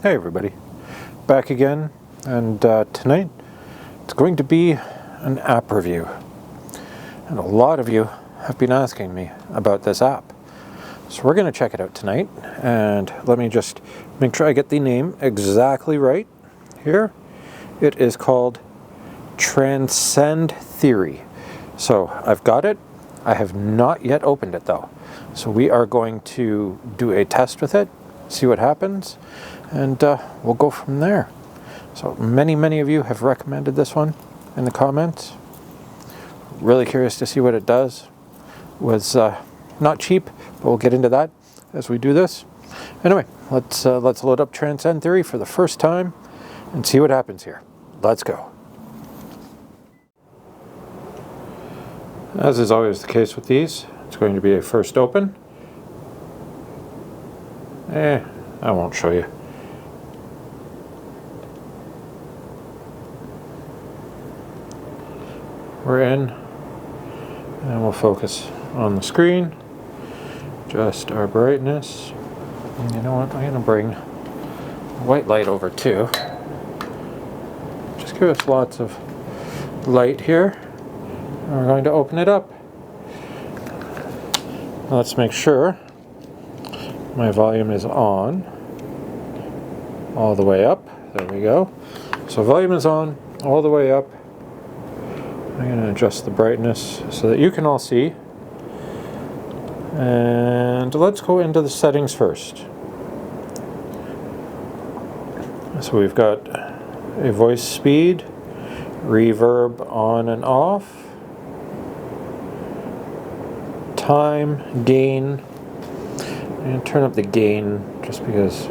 Hey everybody, back again, and tonight it's going to be an app review. And a lot of you have been asking me about this app. So we're going to check it out tonight, and let me just make sure I get the name exactly right here. It is called Transcend Theory. So I've got it. I have not yet opened it though. So we are going to do a test with it, see what happens, and we'll go from there. So many of you have recommended this one in the comments. Really curious to see what it does. Was not cheap, but we'll get into that as we do this. Anyway, let's load up Transcend Theory for the first time and see what happens here. Let's go. As is always the case with these, it's going to be a first open. I won't show you. We're in, and we'll focus on the screen, adjust our brightness, and you know what, I'm going to bring white light over too. Just give us lots of light here, and we're going to open it up. Let's make sure my volume is on all the way up. There we go. So volume is on all the way up. I'm going to adjust the brightness so that you can all see. And let's go into the settings first. So we've got a voice speed, reverb on and off, time, gain. I'm going to turn up the gain just because.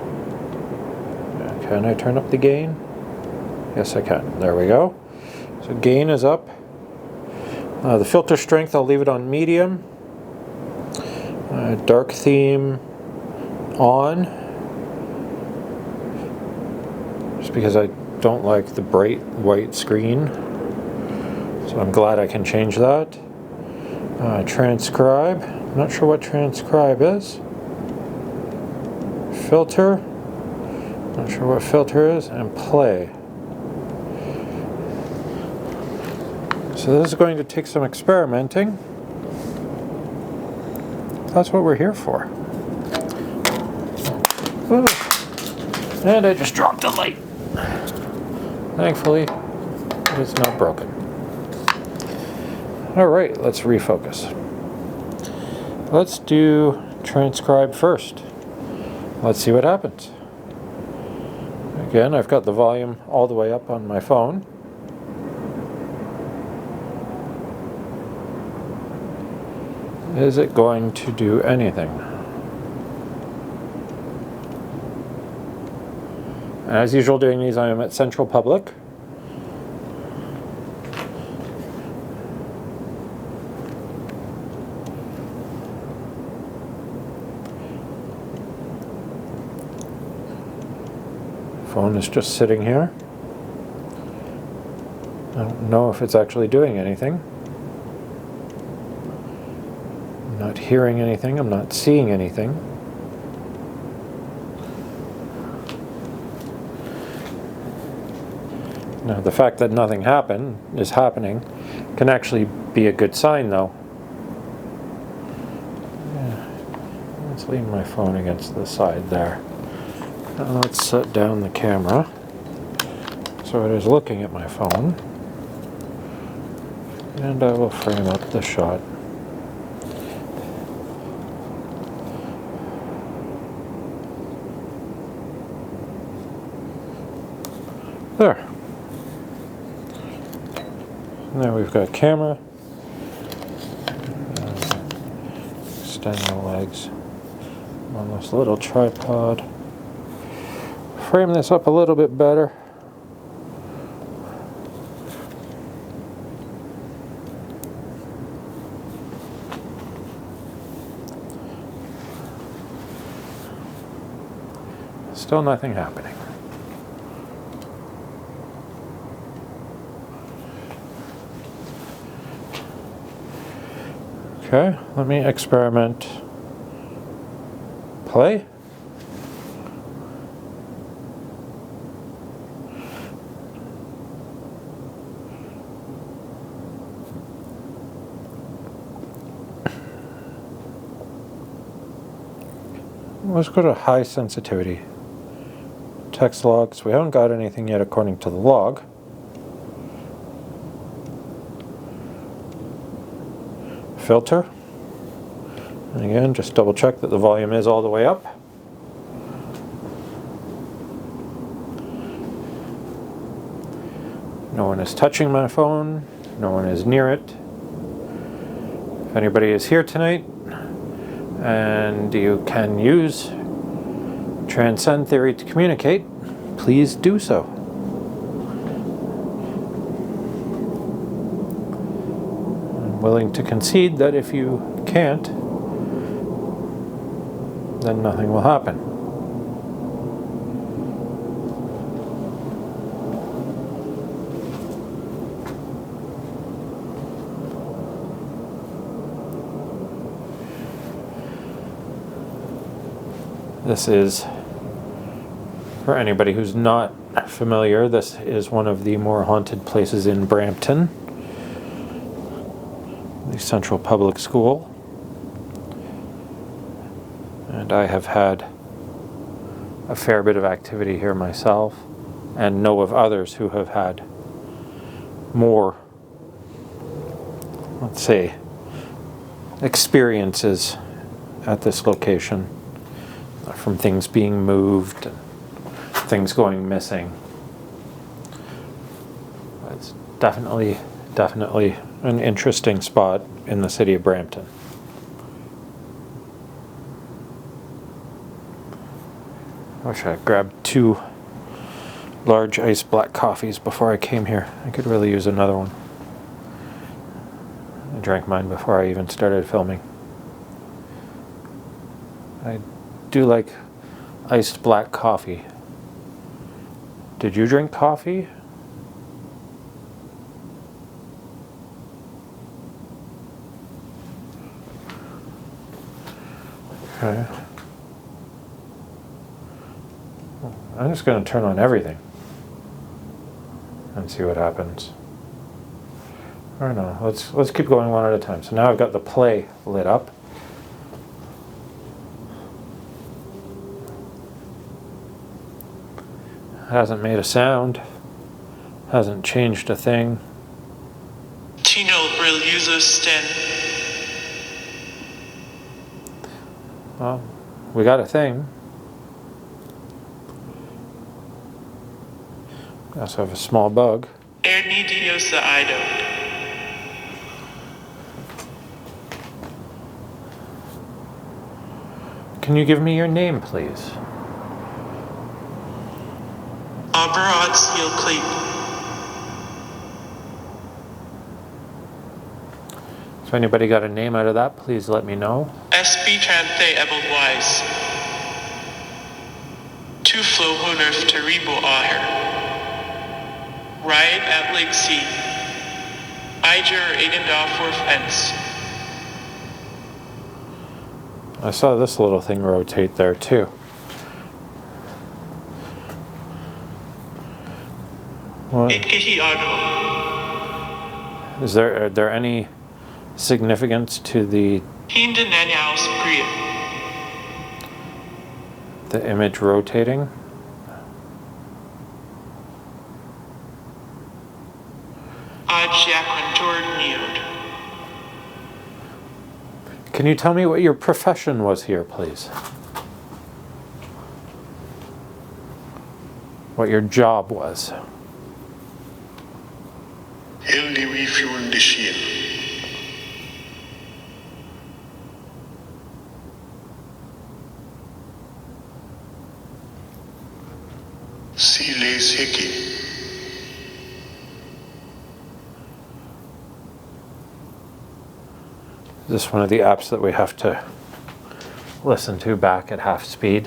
Can I turn up the gain? Yes, I can. There we go. So gain is up. The filter strength, I'll leave it on medium. Dark theme on. Just because I don't like the bright white screen. So I'm glad I can change that. Transcribe. I'm not sure what transcribe is. Filter. Not sure what filter is. And play. So this is going to take some experimenting. That's what we're here for. Ooh. And I just dropped the light. Thankfully, it is not broken. Alright, let's refocus. Let's do transcribe first. Let's see what happens. Again, I've got the volume all the way up on my phone. Is it going to do anything? As usual doing these, I am at Central Public. Phone is just sitting here. I don't know if it's actually doing anything. I'm not hearing anything. I'm not seeing anything. Now, the fact that nothing is happening can actually be a good sign, though. Yeah. Let's lean my phone against the side there. Now let's set down the camera so it is looking at my phone, and I will frame up the shot. There. Now we've got camera. Extend the legs on this little tripod. Frame this up a little bit better. Still nothing happening. Okay, let me experiment. Play. Let's go to high sensitivity. Text logs. We haven't got anything yet according to the log. Filter. And again, just double check that the volume is all the way up. No one is touching my phone. No one is near it. If anybody is here tonight and you can use Transcend Theory to communicate, please do so. I'm willing to concede that if you can't, then nothing will happen. This is, for anybody who's not familiar, this is one of the more haunted places in Brampton, the Central Public School. And I have had a fair bit of activity here myself, and know of others who have had more, let's say, experiences at this location. From things being moved and things going missing. It's definitely an interesting spot in the city of Brampton. I wish I had grabbed 2 large iced black coffees before I came here. I could really use another one. I drank mine before I even started filming. I do like iced black coffee. Did you drink coffee? Okay. I'm just going to turn on everything and see what happens. Or no, let's keep going one at a time. So now I've got the play lit up. Hasn't made a sound, hasn't changed a thing. Tino will use a sten. Well, we got a thing. We also have a small bug. Ernidiosa Ido. Can you give me your name, please? Abroad seal clip. If anybody got a name out of that, please let me know. SP Tranthe Ebelwise. Tu flow hunnerf terrible aher. Riot at Lake C. Iger Aidendorf Ents. I saw this little thing rotate there too. What? Is there any significance to the image rotating? Can you tell me what your profession was here, please? What your job was? Is this one of the apps that we have to listen to back at half speed?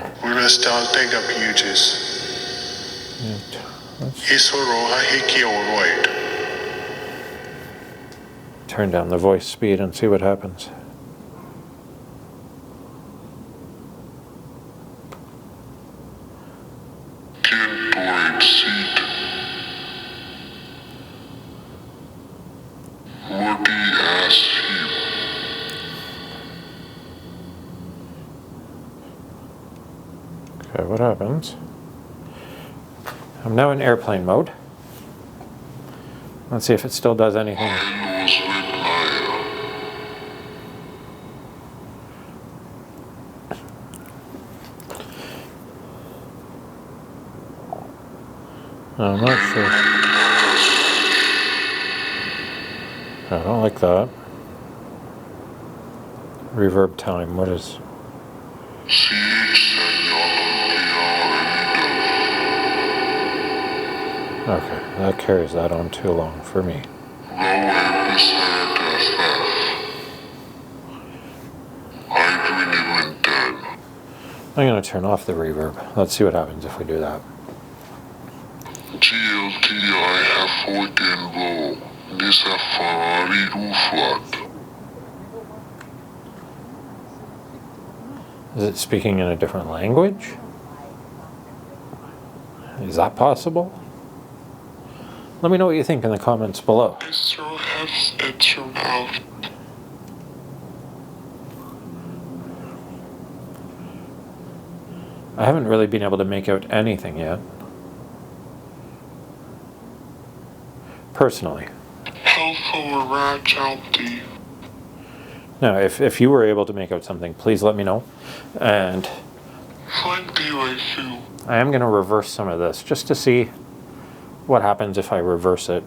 Turn down the voice speed and see what happens. Okay, what happens? I'm now in airplane mode. Let's see if it still does anything. I'm not sure. I don't like that. Reverb time, what is... Okay, that carries that on too long for me. I'm going to turn off the reverb. Let's see what happens if we do that. Is it speaking in a different language? Is that possible? Let me know what you think in the comments below. I haven't really been able to make out anything yet. Personally. Now, if you were able to make out something, please let me know. And I am going to reverse some of this just to see what happens if I reverse it.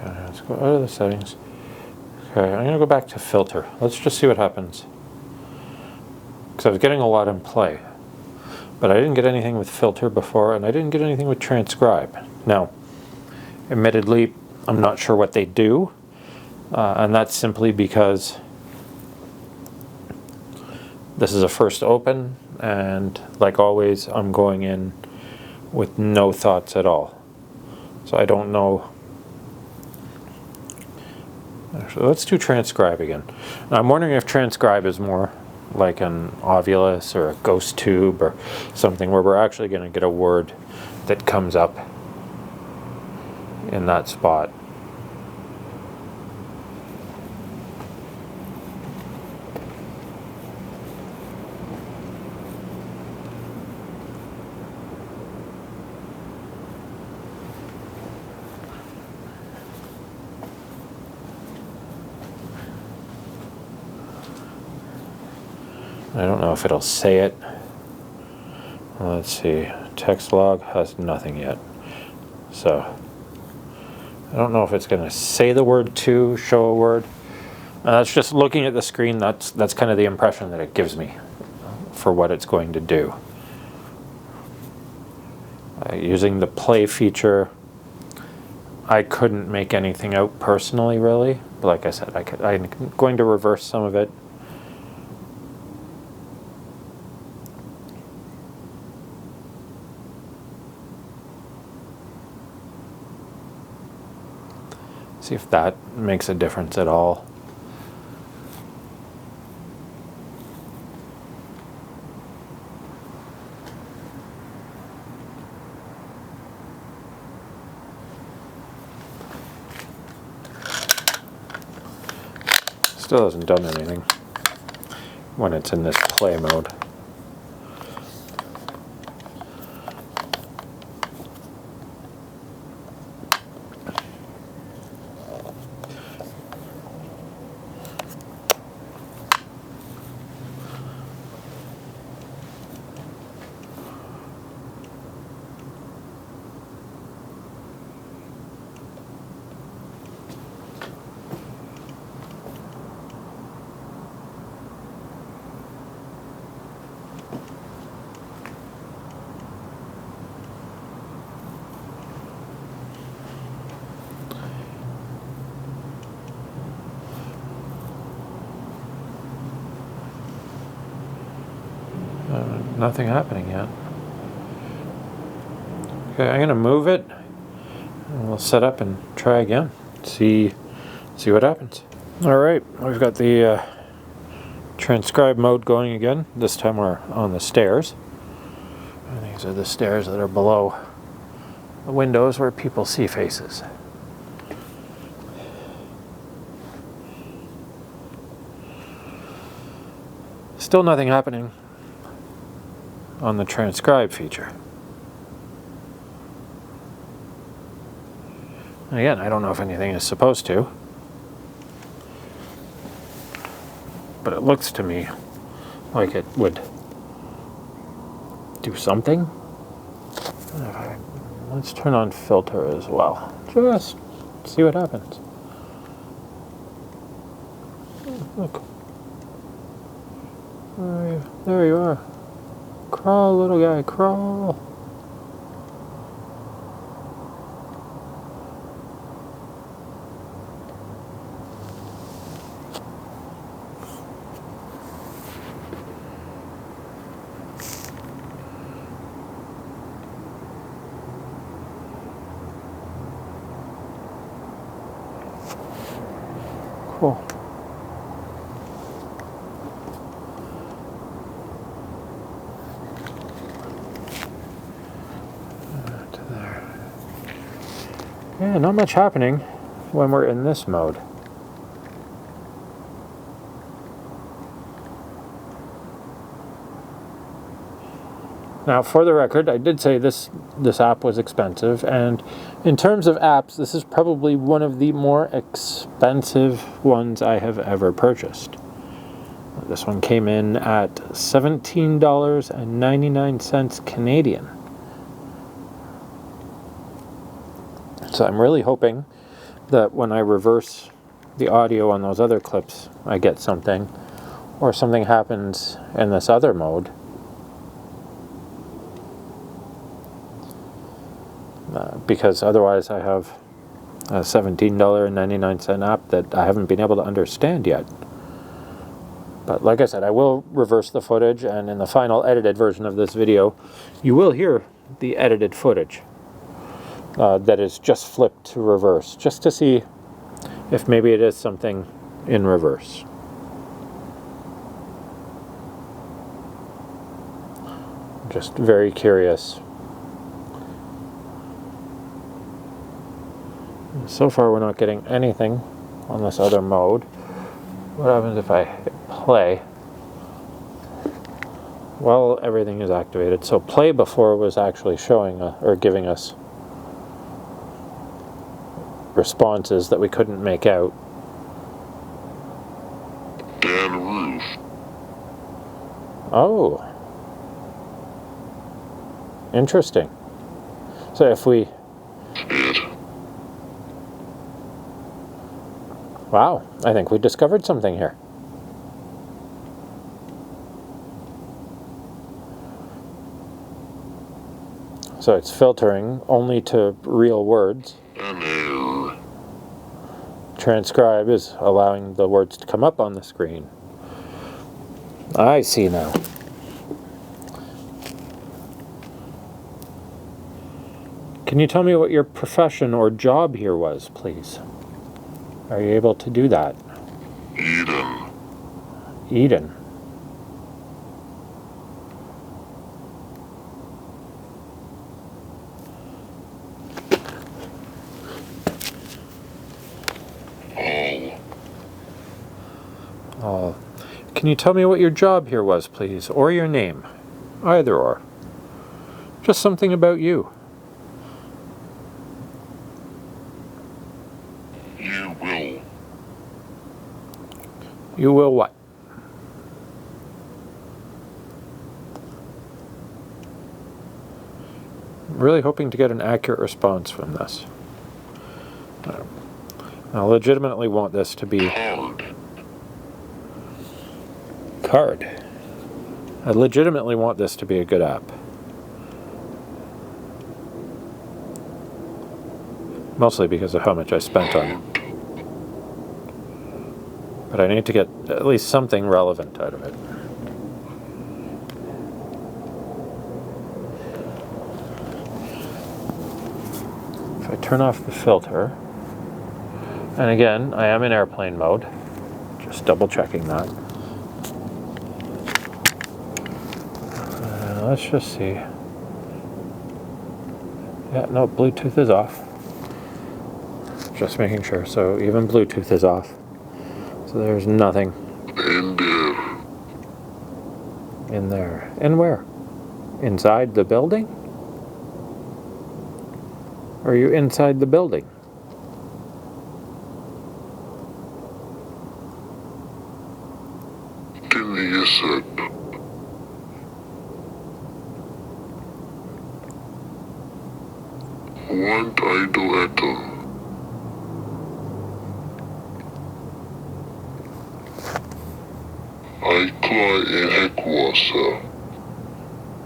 Okay, let's go out of the settings. Okay, I'm going to go back to filter. Let's just see what happens. Because I was getting a lot in play. But I didn't get anything with filter before, and I didn't get anything with transcribe. Now, admittedly, I'm not sure what they do. And that's simply because this is a first open, and like always, I'm going in with no thoughts at all. So I don't know. Actually, let's do transcribe again. Now, I'm wondering if transcribe is more like an Ovulus or a ghost tube or something where we're actually going to get a word that comes up in that spot. I don't know if it'll say it. Let's see. Text log has nothing yet. So I don't know if it's going to say the word to, show a word. That's just looking at the screen. That's kind of the impression that it gives me for what it's going to do. Using the play feature, I couldn't make anything out personally, really. But like I said, I'm going to reverse some of it. See if that makes a difference at all. Still hasn't done anything when it's in this play mode. Nothing happening yet. Okay, I'm going to move it, and we'll set up and try again. See what happens. All right, we've got the transcribe mode going again. This time we're on the stairs. And these are the stairs that are below the windows where people see faces. Still nothing happening on the transcribe feature. Again, I don't know if anything is supposed to, but it looks to me like it would do something. Let's turn on filter as well. Just see what happens. Look. There you are. Crawl, little guy, crawl. Cool. To there. Yeah, not much happening when we're in this mode. Now, for the record, I did say this app was expensive, and in terms of apps, this is probably one of the more expensive ones I have ever purchased. This one came in at $17.99 Canadian. So I'm really hoping that when I reverse the audio on those other clips, I get something, or something happens in this other mode. Because otherwise I have a $17.99 app that I haven't been able to understand yet. But like I said, I will reverse the footage, and in the final edited version of this video, you will hear the edited footage that is just flipped to reverse, just to see if maybe it is something in reverse. I'm just very curious. So far we're not getting anything on this other mode. What happens if I hit play? Well, everything is activated. So play before was actually showing or giving us responses that we couldn't make out. Dan Roof. Oh. Interesting. So if we... Wow, I think we discovered something here. So it's filtering only to real words. Hello. Transcribe is allowing the words to come up on the screen. I see now. Can you tell me what your profession or job here was, please? Are you able to do that? Eden. Eden. Can you tell me what your job here was, please? Or your name? Either or. Just something about you. You will. You will what? I'm really hoping to get an accurate response from this. I legitimately want this to be... Card. I legitimately want this to be a good app. Mostly because of how much I spent on it. But I need to get at least something relevant out of it. If I turn off the filter, and again, I am in airplane mode, just double checking that. Let's just see Yeah, no, Bluetooth is off. Just making sure. So even Bluetooth is off. So there's nothing In there. in there. In where? Inside the building? Are you inside the building? Give me a sec. Want idle atom. I cry in Heckwasser.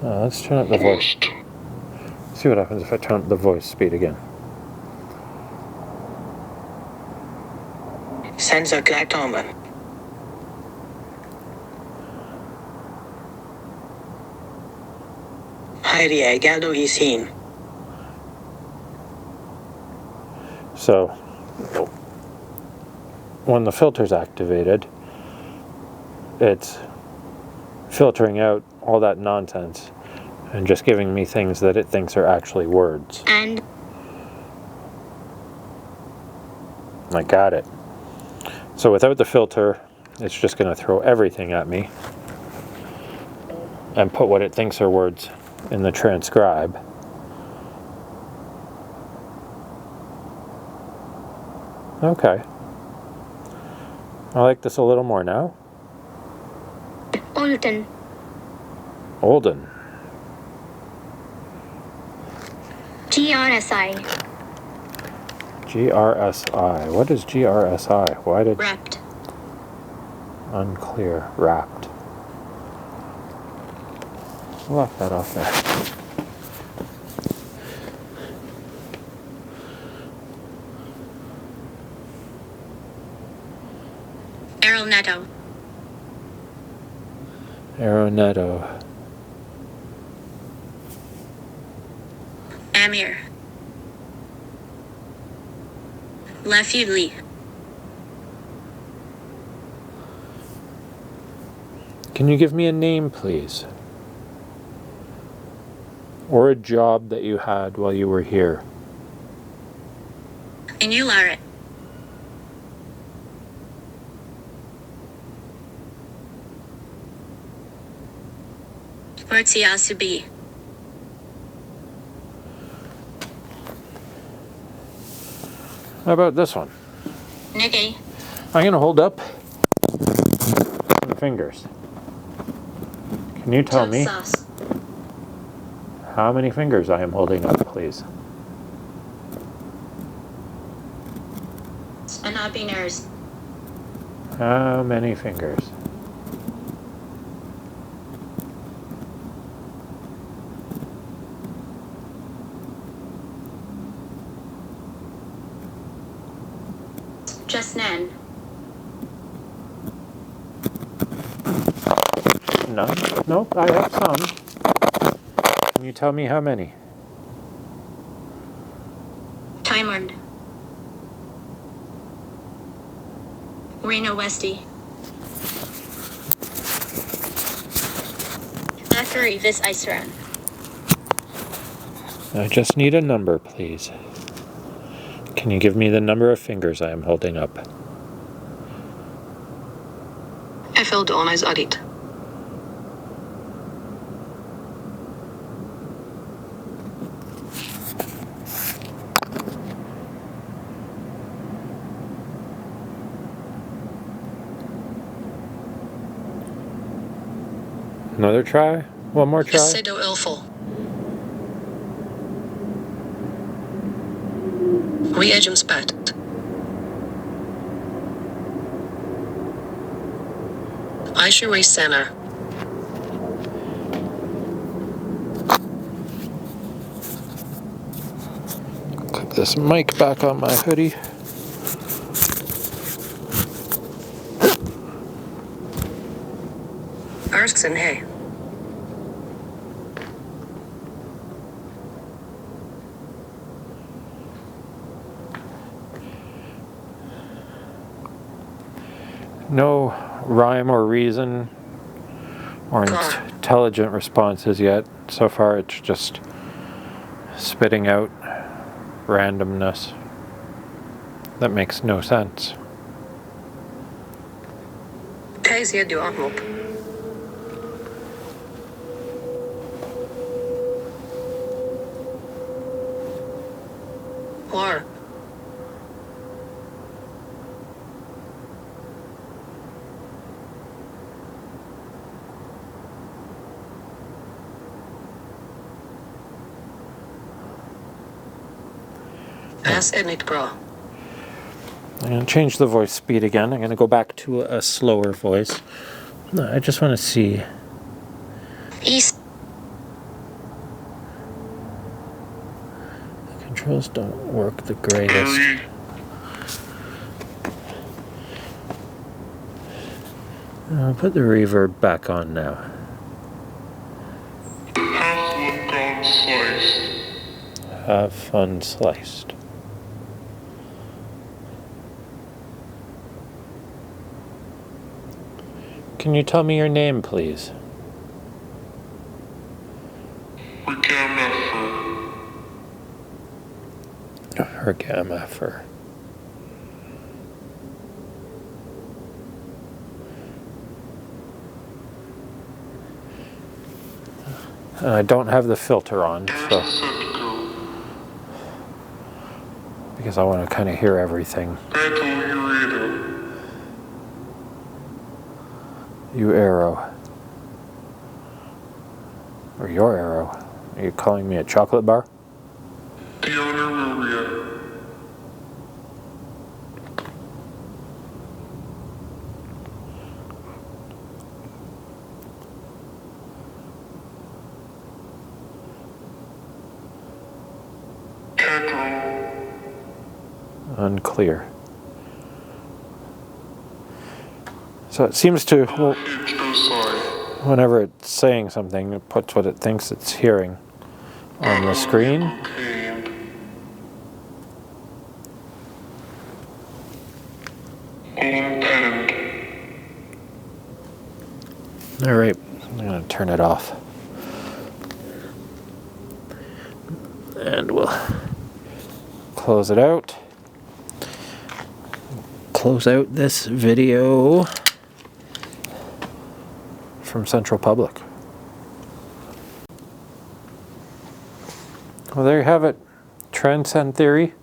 Let's turn up the voice. Must. See what happens if I turn up the voice speed again. Sensor Glatomen. Hyria Galdo is seen. So, when the filter's activated, it's filtering out all that nonsense and just giving me things that it thinks are actually words. And I got it. So without the filter, it's just going to throw everything at me and put what it thinks are words in the transcribe. Okay. I like this a little more now. Olden. Olden. GRSI. GRSI. What is GRSI? Why did... Wrapped. Unclear. Wrapped. Lock that off there. Aeronetto. Aeronetto. Amir. Lefuli. Can you give me a name, please? Or a job that you had while you were here? Inularet. Portiasubi. How about this one? Niggy. I'm going to hold up the fingers. Can you tell me Sauce. how many fingers I am holding up, please? Spinabiners. How many fingers? Just nan. None? Nope, I have some. Can you tell me how many? Timern. Reno Westy. Akari Vis Iceran. I just need a number, please. Can you give me the number of fingers I am holding up? Effeld Onais Audit. Another try? One more try? Sedo Ilful. Reagum Spat. Aishuri Sana. Click this mic back on my hoodie. Erskson Hay. No rhyme or reason or intelligent responses yet. So far it's just spitting out randomness that makes no sense. Thijs du aanop. Waar? As in it, bro. I'm going to change the voice speed again. I'm going to go back to a slower voice. No, I just want to see. East. The controls don't work the greatest. Very I'll put the reverb back on now. half gone sliced. Have fun sliced. Can you tell me your name, please? Hergamaffer. I don't have the filter on, so because I want to kind of hear everything. You arrow. Or your arrow. Are you calling me a chocolate bar? Unclear. So it seems to, well, whenever it's saying something, it puts what it thinks it's hearing on the screen. All right, I'm going to turn it off. And we'll close it out. Close out this video from Central Public. Well, there you have it. Transcend Theory.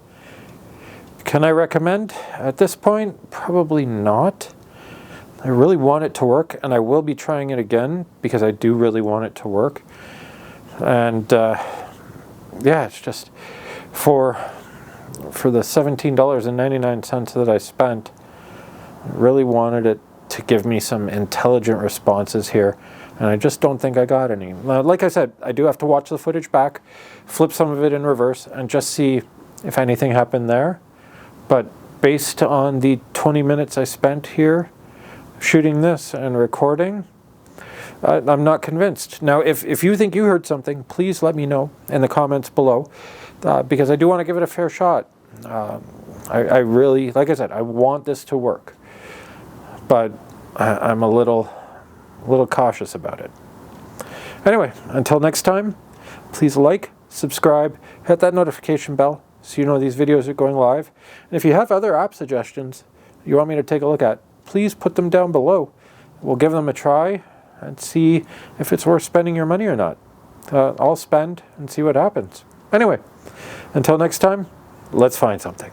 Can I recommend? At this point, probably not. I really want it to work, and I will be trying it again because I do really want it to work. And yeah, it's just for the $17.99 that I spent, I really wanted it to give me some intelligent responses here, and I just don't think I got any. Like I said, I do have to watch the footage back, flip some of it in reverse, and just see if anything happened there. But based on the 20 minutes I spent here shooting this and recording, I'm not convinced. Now, if you think you heard something, please let me know in the comments below, because I do want to give it a fair shot. I really, like I said, I want this to work, but I'm a little cautious about it. Anyway, until next time, please like, subscribe, hit that notification bell so you know these videos are going live. And if you have other app suggestions you want me to take a look at, please put them down below. We'll give them a try and see if it's worth spending your money or not. I'll spend and see what happens. Anyway, until next time, let's find something.